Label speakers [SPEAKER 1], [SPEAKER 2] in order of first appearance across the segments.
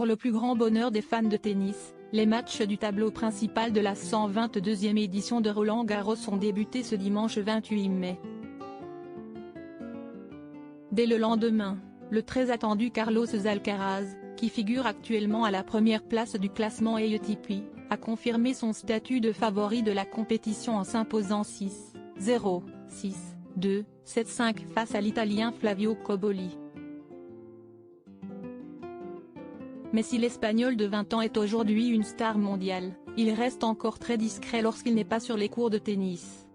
[SPEAKER 1] Pour le plus grand bonheur des fans de tennis, les matchs du tableau principal de la 122e édition de Roland-Garros ont débuté ce dimanche 28 mai. Dès le lendemain, le très attendu Carlos Alcaraz, qui figure actuellement à la première place du classement ATP, a confirmé son statut de favori de la compétition en s'imposant 6-0, 6-2, 7-5 face à l'Italien Flavio Cobolli. Mais si l'Espagnol de 20 ans est aujourd'hui une star mondiale, il reste encore très discret lorsqu'il n'est pas sur les courts de tennis.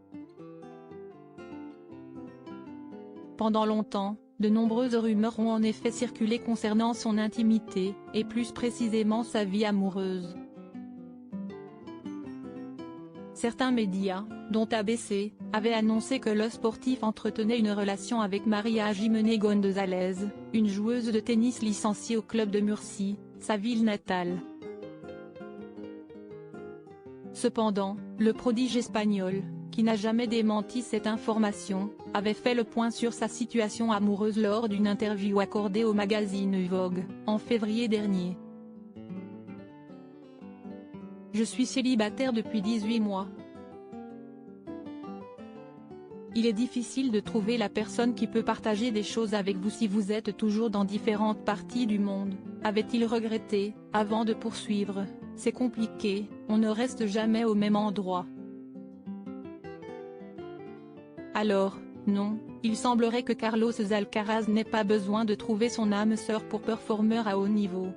[SPEAKER 1] Pendant longtemps, de nombreuses rumeurs ont en effet circulé concernant son intimité, et plus précisément sa vie amoureuse. Certains médias, dont ABC, avaient annoncé que le sportif entretenait une relation avec María Jimena González, une joueuse de tennis licenciée au club de Murcie, sa ville natale. Cependant, le prodige espagnol, qui n'a jamais démenti cette information, avait fait le point sur sa situation amoureuse lors d'une interview accordée au magazine Vogue, en février dernier. « Je suis célibataire depuis 18 mois. Il est difficile de trouver la personne qui peut partager des choses avec vous si vous êtes toujours dans différentes parties du monde », avait-il regretté, avant de poursuivre. « C'est compliqué, on ne reste jamais au même endroit. » Alors, non, il semblerait que Carlos Alcaraz n'ait pas besoin de trouver son âme sœur pour performer à haut niveau.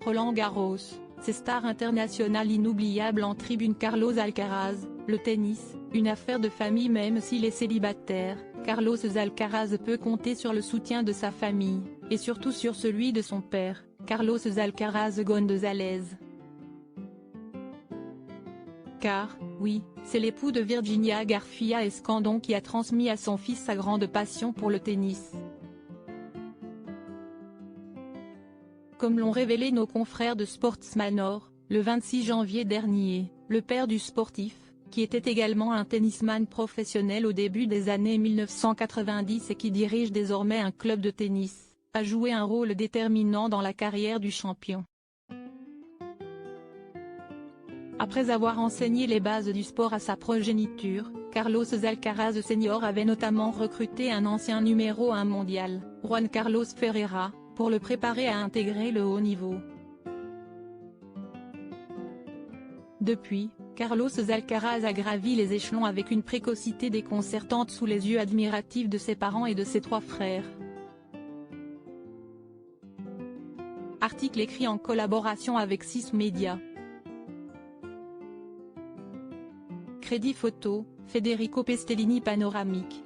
[SPEAKER 1] Roland-Garros, ces stars internationales inoubliables en tribune. Carlos Alcaraz, le tennis, une affaire de famille. Même s'il est célibataire, Carlos Alcaraz peut compter sur le soutien de sa famille, et surtout sur celui de son père, Carlos Alcaraz González. Car, oui, c'est l'époux de Virginia García Escandón qui a transmis à son fils sa grande passion pour le tennis. Comme l'ont révélé nos confrères de Sportsmanor, le 26 janvier dernier, le père du sportif, qui était également un tennisman professionnel au début des années 1990 et qui dirige désormais un club de tennis, a joué un rôle déterminant dans la carrière du champion. Après avoir enseigné les bases du sport à sa progéniture, Carlos Alcaraz Senior avait notamment recruté un ancien numéro 1 mondial, Juan Carlos Ferreira, pour le préparer à intégrer le haut niveau. Depuis, Carlos Alcaraz a gravi les échelons avec une précocité déconcertante sous les yeux admiratifs de ses parents et de ses 3 frères. Article écrit en collaboration avec 6 médias. Crédit photo, Federico Pestellini. Panoramique.